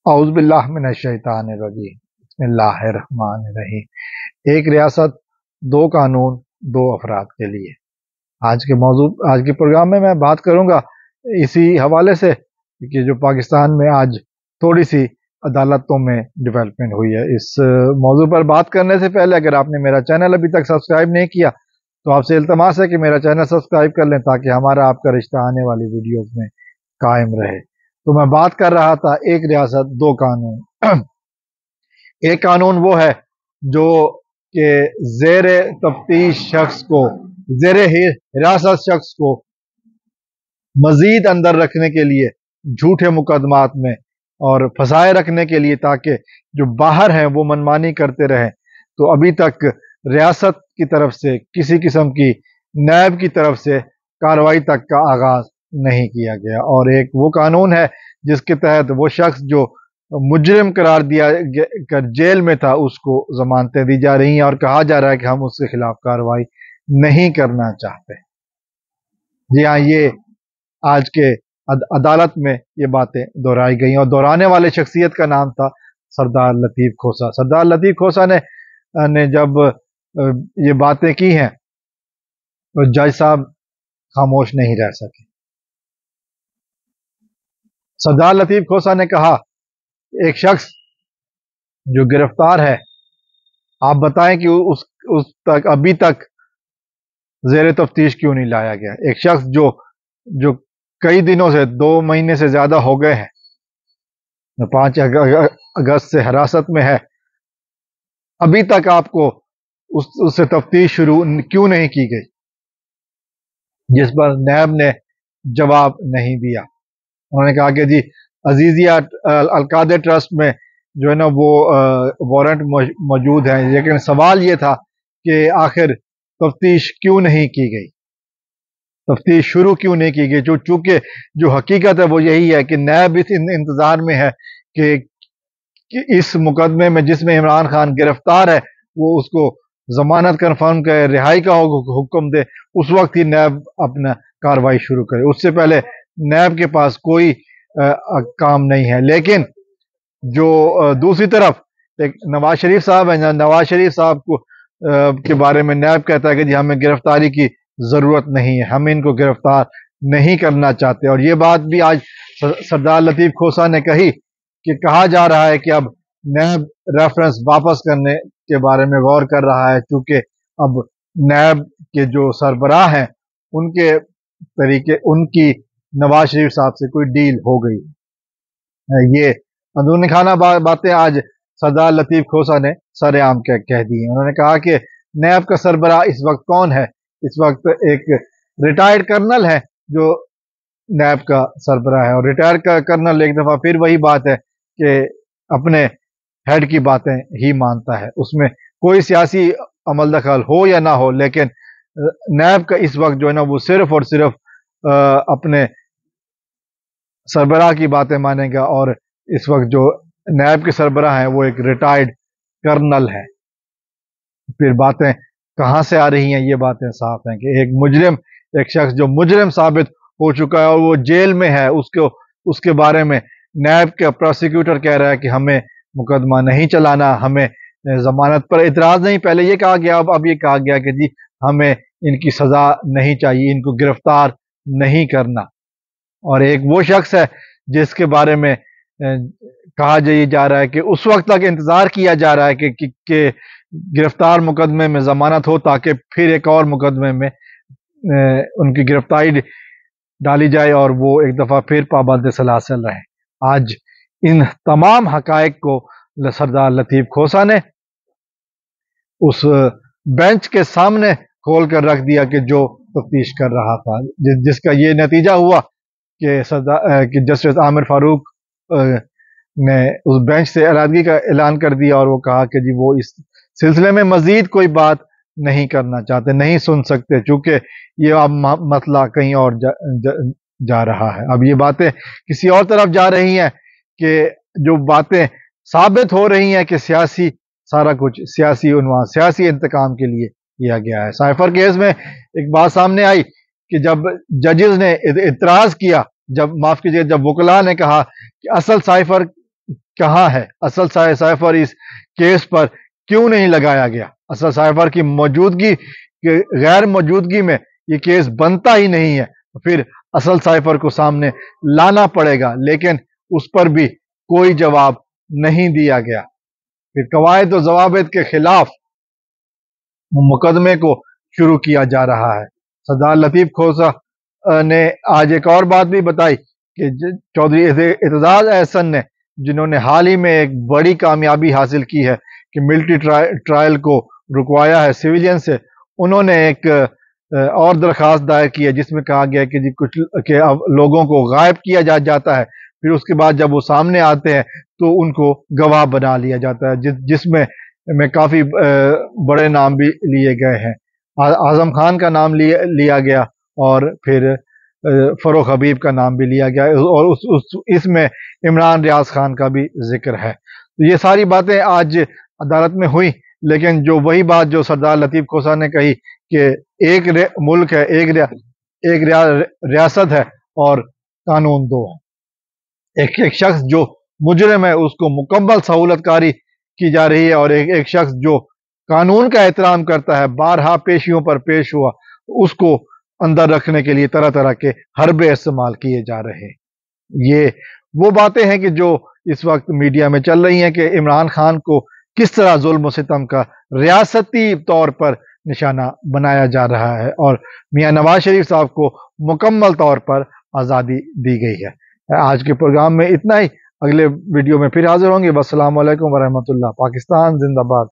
اعوذ باللہ من الشیطان الرجیم بسم اللہ الرحمن الرحیم۔ ایک ریاست دو قانون دو افراد کے لیے آج کے پروگرام میں بات کروں گا اسی حوالے سے کہ جو پاکستان میں آج تھوڑی سی عدالتوں میں ڈیولپمنٹ ہوئی ہے۔ اس موضوع پر بات کرنے سے پہلے اگر آپ نے میرا چینل ابھی تک سبسکرائب نہیں کیا تو آپ سے التماس ہے کہ میرا چینل سبسکرائب کر لیں تاکہ ہمارا آپ کا رشتہ آنے والی ویڈیوز میں قائم رہے۔ تو میں بات کر رہا تھا ایک ریاست دو قانون۔ ایک قانون وہ ہے جو کہ زیر تفتیش شخص کو، زیر حراست شخص کو مزید اندر رکھنے کے لیے جھوٹے مقدمات میں اور پھنسائے رکھنے کے لیے تاکہ جو باہر ہیں وہ منمانی کرتے رہیں۔ تو ابھی تک ریاست کی طرف سے کسی قسم کی نیب کی طرف سے کارروائی تک کا آغاز نہیں کیا گیا، اور ایک وہ قانون ہے جس کے تحت وہ شخص جو مجرم قرار دیا کر جیل میں تھا اس کو ضمانتیں دی جا رہی ہیں اور کہا جا رہا ہے کہ ہم اس کے خلاف کارروائی نہیں کرنا چاہتے۔ جی ہاں، یہ آج کے عدالت میں یہ باتیں دہرائی گئی اور دہرانے والے شخصیت کا نام تھا سردار لطیف کھوسہ۔ سردار لطیف کھوسہ نے جب یہ باتیں کی ہیں تو جج صاحب خاموش نہیں رہ سکے۔ سردار لطیف کھوسہ نے کہا ایک شخص جو گرفتار ہے، آپ بتائیں کہ اس تک ابھی تک زیر تفتیش کیوں نہیں لایا گیا؟ ایک شخص جو کئی دنوں سے 2 مہینے سے زیادہ ہو گئے ہیں، 5 اگست سے حراست میں ہے، ابھی تک آپ کو اس سے تفتیش شروع کیوں نہیں کی گئی؟ جس پر نیب نے جواب نہیں دیا۔ انہوں نے کہا کہ جی عزیزیہ القادر ٹرسٹ میں جو ہے نا وہ وارنٹ موجود ہیں، لیکن سوال یہ تھا کہ آخر تفتیش کیوں نہیں کی گئی، تفتیش شروع کیوں نہیں کی گئی؟ چونکہ جو حقیقت ہے وہ یہی ہے کہ نیب اس انتظار میں ہے کہ اس مقدمے میں جس میں عمران خان گرفتار ہے وہ اس کو ضمانت کنفرم کرے، رہائی کا حکم دے، اس وقت ہی نیب اپنا کارروائی شروع کرے۔ اس سے پہلے نیب کے پاس کوئی کام نہیں ہے۔ لیکن جو دوسری طرف ایک نواز شریف صاحب ہیں، نواز شریف صاحب کے بارے میں نیب کہتا ہے کہ جی ہمیں گرفتاری کی ضرورت نہیں ہے، ہم ان کو گرفتار نہیں کرنا چاہتے۔ اور یہ بات بھی آج سردار لطیف کھوسہ نے کہی کہ کہا جا رہا ہے کہ اب نیب ریفرنس واپس کرنے کے بارے میں غور کر رہا ہے، چونکہ اب نیب کے جو سربراہ ہیں ان کے طریقے، ان کی نواز شریف صاحب سے کوئی ڈیل ہو گئی۔ یہ اندرونی خانہ باتیں آج سردار لطیف کھوسہ نے سر عام کہہ دی ہیں۔ انہوں نے کہا کہ نیب کا سربراہ اس وقت کون ہے؟ اس وقت ایک ریٹائرڈ کرنل ہے جو نیب کا سربراہ ہے، اور ریٹائرڈ کرنل ایک دفعہ پھر وہی بات ہے کہ اپنے ہیڈ کی باتیں ہی مانتا ہے، اس میں کوئی سیاسی عمل دخل ہو یا نہ ہو، لیکن نیب کا اس وقت جو ہے نا وہ صرف اور صرف اپنے سربراہ کی باتیں مانے گا، اور اس وقت جو نیب کے سربراہ ہیں وہ ایک ریٹائرڈ کرنل ہے۔ پھر باتیں کہاں سے آ رہی ہیں؟ یہ باتیں صاف ہیں کہ ایک مجرم، ایک شخص جو مجرم ثابت ہو چکا ہے اور وہ جیل میں ہے، اس کے بارے میں نیب کا پروسیکیوٹر کہہ رہا ہے کہ ہمیں مقدمہ نہیں چلانا، ہمیں ضمانت پر اعتراض نہیں۔ پہلے یہ کہا گیا، اب یہ کہا گیا کہ جی ہمیں ان کی سزا نہیں چاہیے، ان کو گرفتار نہیں کرنا۔ اور ایک وہ شخص ہے جس کے بارے میں کہا جا رہا ہے کہ اس وقت تک انتظار کیا جا رہا ہے کہ گرفتار مقدمے میں ضمانت ہو تاکہ پھر ایک اور مقدمے میں ان کی گرفتاری ڈالی جائے اور وہ ایک دفعہ پھر پابند سلاسل رہے۔ آج ان تمام حقائق کو سردار لطیف کھوسہ نے اس بینچ کے سامنے کھول کر رکھ دیا کہ جو تفتیش کر رہا تھا، جس کا یہ نتیجہ ہوا کہ جسٹس عامر فاروق نے اس بینچ سے علیحدگی کا اعلان کر دیا، اور وہ کہا کہ جی وہ اس سلسلے میں مزید کوئی بات نہیں کرنا چاہتے، نہیں سن سکتے، چونکہ یہ اب مسئلہ کہیں اور جا رہا ہے۔ اب یہ باتیں کسی اور طرف جا رہی ہیں کہ جو باتیں ثابت ہو رہی ہیں کہ سارا کچھ سیاسی عنوان، سیاسی انتقام کے لیے کیا گیا ہے۔ سائفر کیس میں ایک بات سامنے آئی کہ جب ججز نے اعتراض کیا، جب وکلاء نے کہا کہ اصل سائفر کہاں ہے؟ اسد سائفر اس کیس پر کیوں نہیں لگایا گیا؟ اسد سائفر کی موجودگی غیر موجودگی میں یہ کیس بنتا ہی نہیں ہے، پھر اسد سائفر کو سامنے لانا پڑے گا، لیکن اس پر بھی کوئی جواب نہیں دیا گیا۔ پھر قواعد و ضوابط کے خلاف مقدمے کو شروع کیا جا رہا ہے۔ سردار لطیف کھوسہ نے آج ایک اور بات بھی بتائی کہ چودھری اعتزاز احسن نے، جنہوں نے حال ہی میں ایک بڑی کامیابی حاصل کی ہے کہ ملٹری ٹرائل کو رکوایا ہے سویلین سے، انہوں نے ایک اور درخواست دائر کی ہے جس میں کہا گیا کہ کچھ لوگوں کو غائب کیا جاتا ہے، پھر اس کے بعد جب وہ سامنے آتے ہیں تو ان کو گواہ بنا لیا جاتا ہے، جس میں کافی بڑے نام بھی لیے گئے ہیں۔ اعظم خان کا نام لیا گیا اور پھر فروخ حبیب کا نام بھی لیا گیا، اور اس میں عمران ریاض خان کا بھی ذکر ہے۔ یہ ساری باتیں آج عدالت میں ہوئی، لیکن جو وہی بات جو سردار لطیف کھوسہ نے کہی کہ ایک ملک ہے، ایک ریاست ہے اور قانون دو ہے۔ ایک شخص جو مجرم ہے اس کو مکمل سہولت کاری کی جا رہی ہے، اور ایک شخص جو قانون کا احترام کرتا ہے، بارہا پیشیوں پر پیش ہوا، اس کو اندر رکھنے کے لیے طرح طرح کے حربے استعمال کیے جا رہے ہیں۔ یہ وہ باتیں ہیں کہ جو اس وقت میڈیا میں چل رہی ہیں کہ عمران خان کو کس طرح ظلم و ستم کا ریاستی طور پر نشانہ بنایا جا رہا ہے، اور میاں نواز شریف صاحب کو مکمل طور پر آزادی دی گئی ہے۔ آج کے پروگرام میں اتنا ہی، اگلے ویڈیو میں پھر حاضر ہوں گے۔ والسلام علیکم ورحمۃ اللہ۔ پاکستان زندہ باد۔